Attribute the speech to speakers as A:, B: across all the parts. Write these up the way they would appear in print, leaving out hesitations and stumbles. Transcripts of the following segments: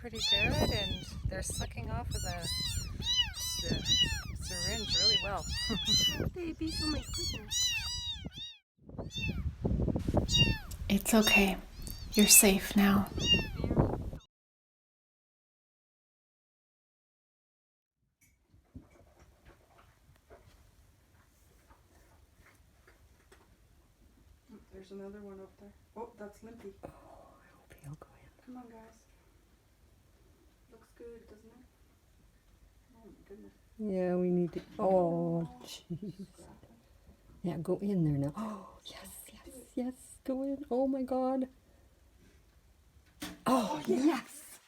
A: pretty good, and they're sucking off of the syringe really well.
B: Babies, oh my goodness.
C: It's okay. You're safe now.
D: There's another one up there. Oh, that's Limpy.
A: Oh, I hope he'll go in.
D: Come on, guys. Looks good, doesn't it? Oh my goodness.
E: Yeah, we need to. Oh, jeez. Yeah, go in there now. Oh, yes. Go in. Oh my God. Oh, yes.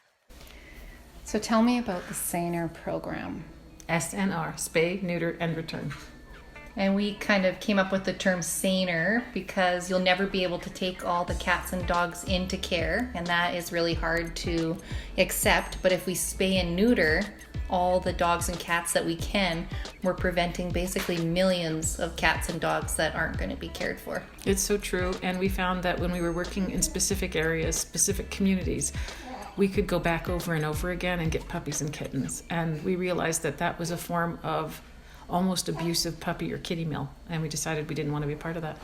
C: So tell me about the Saner program.
F: SNR, spay, neuter, and return.
C: And we kind of came up with the term Saner because you'll never be able to take all the cats and dogs into care, and that is really hard to accept. But if we spay and neuter all the dogs and cats that we can, we're preventing basically millions of cats and dogs that aren't going to be cared for.
F: It's so true, and we found that when we were working in specific areas, specific communities, we could go back over and over again and get puppies and kittens. And we realized that that was a form of almost abusive puppy or kitty mill, and we decided we didn't want to be part of that.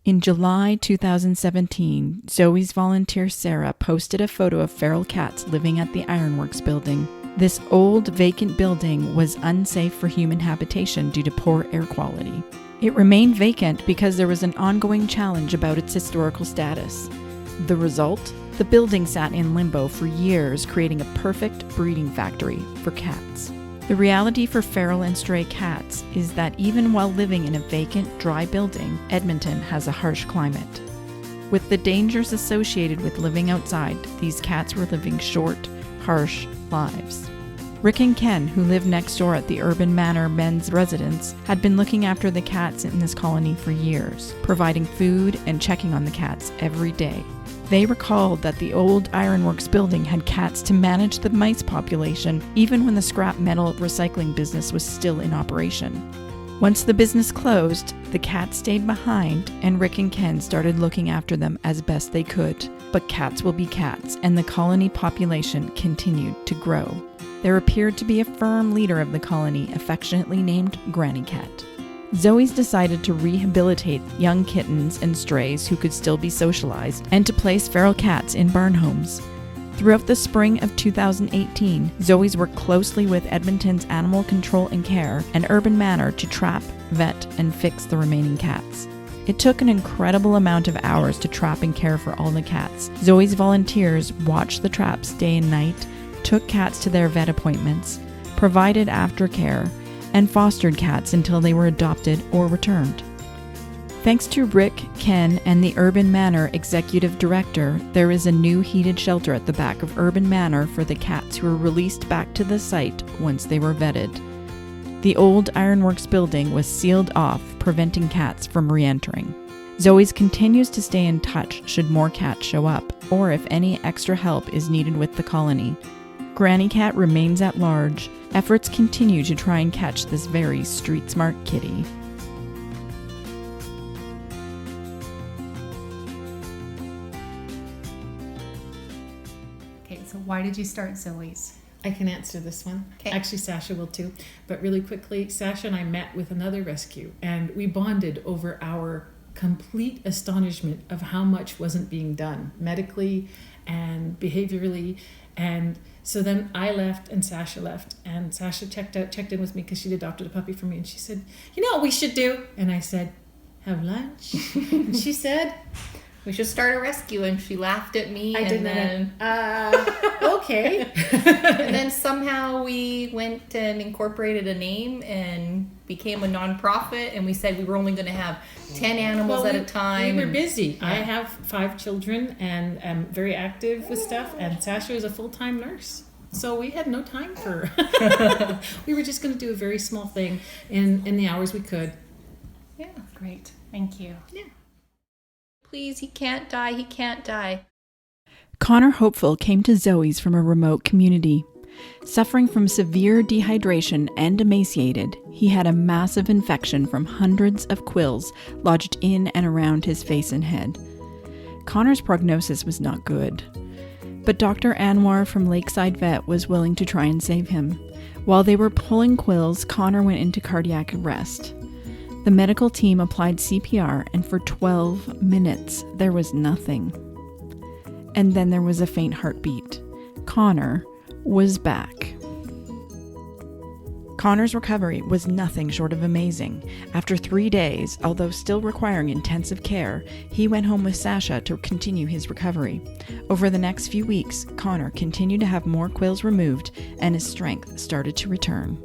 G: In July 2017, Zoe's volunteer Sarah posted a photo of feral cats living at the Ironworks building. This old, vacant building was unsafe for human habitation due to poor air quality. It remained vacant because there was an ongoing challenge about its historical status. The result? The building sat in limbo for years, creating a perfect breeding factory for cats. The reality for feral and stray cats is that even while living in a vacant, dry building, Edmonton has a harsh climate. With the dangers associated with living outside, these cats were living short, harsh lives. Rick and Ken, who live next door at the Urban Manor men's residence, had been looking after the cats in this colony for years, providing food and checking on the cats every day. They recalled that the old Ironworks building had cats to manage the mice population even when the scrap metal recycling business was still in operation. Once the business closed, the cats stayed behind and Rick and Ken started looking after them as best they could. But cats will be cats, and the colony population continued to grow. There appeared to be a firm leader of the colony, affectionately named Granny Cat. Zoe's decided to rehabilitate young kittens and strays who could still be socialized and to place feral cats in barn homes. Throughout the spring of 2018, Zoe's worked closely with Edmonton's Animal Control and Care and Urban Manor to trap, vet, and fix the remaining cats. It took an incredible amount of hours to trap and care for all the cats. Zoe's volunteers watched the traps day and night, took cats to their vet appointments, provided aftercare, and fostered cats until they were adopted or returned. Thanks to Rick, Ken, and the Urban Manor executive director, there is a new heated shelter at the back of Urban Manor for the cats who were released back to the site once they were vetted. The old Ironworks building was sealed off, preventing cats from re-entering. Zoe's continues to stay in touch should more cats show up, or if any extra help is needed with the colony. Granny Cat remains at large. Efforts continue to try and catch this very street-smart kitty.
C: Okay, so why did you start Zoe's?
F: I can answer this one.
C: Okay.
F: Actually, Sasha will too. But really quickly, Sasha and I met with another rescue, and we bonded over our complete astonishment of how much wasn't being done medically and behaviorally. And so then I left and Sasha left, and Sasha checked in with me because she'd adopted a puppy for me, and she said, "You know what we should do?" And I said, "Have lunch." And she said,
C: We should start a rescue, and she laughed at me.
F: I
C: and
F: did
C: then,
F: okay.
C: and then somehow we went and incorporated a name and became a nonprofit, and we said we were only going to have 10 animals at a time.
F: We were busy.
C: Yeah.
F: I have 5 children and am very active with stuff, and Sasha is a full-time nurse. So we had no time for... We were just going to do a very small thing in the hours we could.
C: Yeah, great. Thank you.
F: Yeah.
C: Please, he can't die. He can't die.
G: Connor Hopeful came to Zoe's from a remote community. Suffering from severe dehydration and emaciated, he had a massive infection from hundreds of quills lodged in and around his face and head. Connor's prognosis was not good. But Dr. Anwar from Lakeside Vet was willing to try and save him. While they were pulling quills, Connor went into cardiac arrest. The medical team applied CPR, and for 12 minutes, there was nothing. And then there was a faint heartbeat. Connor was back. Connor's recovery was nothing short of amazing. After 3 days, although still requiring intensive care, he went home with Sasha to continue his recovery. Over the next few weeks, Connor continued to have more quills removed, and his strength started to return.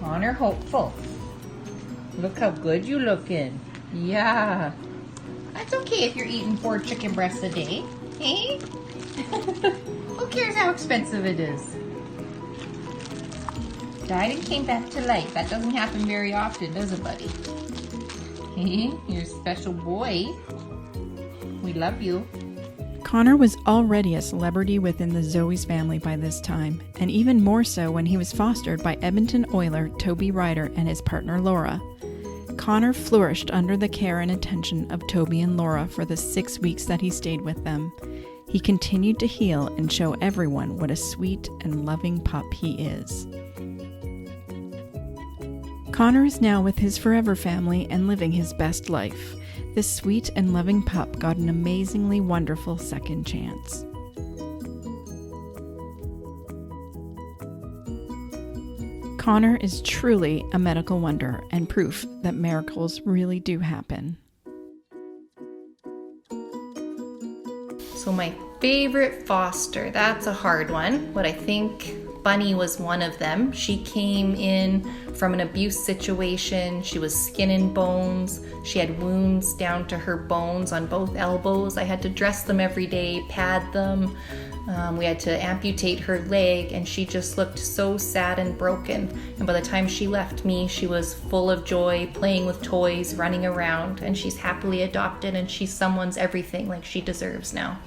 C: Connor hopeful. Look how good you looking. Yeah. That's okay if you're eating 4 chicken breasts a day. Hey? Who cares how expensive it is? Died and came back to life. That doesn't happen very often, does it, buddy? Hey, you're a special boy. We love you.
G: Connor was already a celebrity within the Zoe's family by this time, and even more so when he was fostered by Edmonton Oiler Toby Ryder and his partner Laura. Connor flourished under the care and attention of Toby and Laura for the 6 weeks that he stayed with them. He continued to heal and show everyone what a sweet and loving pup he is. Connor is now with his forever family and living his best life. This sweet and loving pup got an amazingly wonderful second chance. Connor is truly a medical wonder and proof that miracles really do happen.
C: So my favorite foster, that's a hard one, but I think Bunny was one of them. She came in from an abuse situation. She was skin and bones. She had wounds down to her bones on both elbows. I had to dress them every day, pad them. We had to amputate her leg, and she just looked so sad and broken. And by the time she left me, she was full of joy, playing with toys, running around, and she's happily adopted, and she's someone's everything like she deserves now.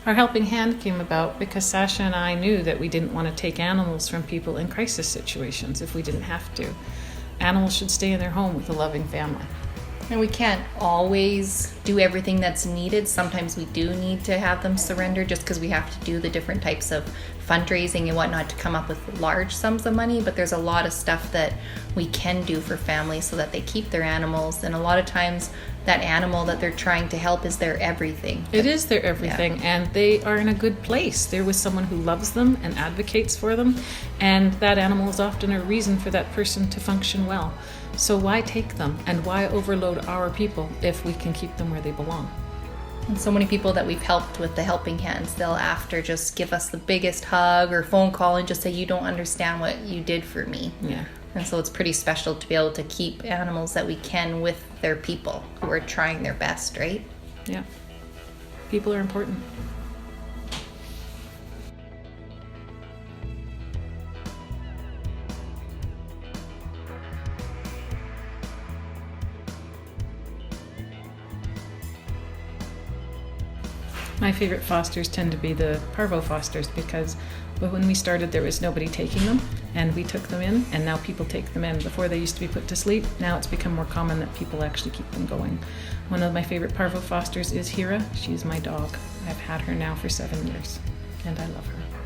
F: Our helping hand came about because Sasha and I knew that we didn't want to take animals from people in crisis situations if we didn't have to. Animals should stay in their home with a loving family.
C: And we can't always do everything that's needed. Sometimes we do need to have them surrender just because we have to do the different types of fundraising and whatnot to come up with large sums of money. But there's a lot of stuff that we can do for families so that they keep their animals. And a lot of times that animal that they're trying to help is their everything.
F: It is their everything, and they are in a good place. They're with someone who loves them and advocates for them, and that animal is often a reason for that person to function well. So why take them, and why overload our people if we can keep them where they belong?
C: And so many people that we've helped with the helping hands, they'll after just give us the biggest hug or phone call and just say, you don't understand what you did for me.
F: Yeah.
C: And so it's pretty special to be able to keep animals that we can with their people who are trying their best, right?
F: Yeah. People are important. My favorite fosters tend to be the parvo fosters because when we started there was nobody taking them, and we took them in, and now people take them in. Before they used to be put to sleep, now it's become more common that people actually keep them going. One of my favorite parvo fosters is Hira. She's my dog. I've had her now for 7 years, and I love her.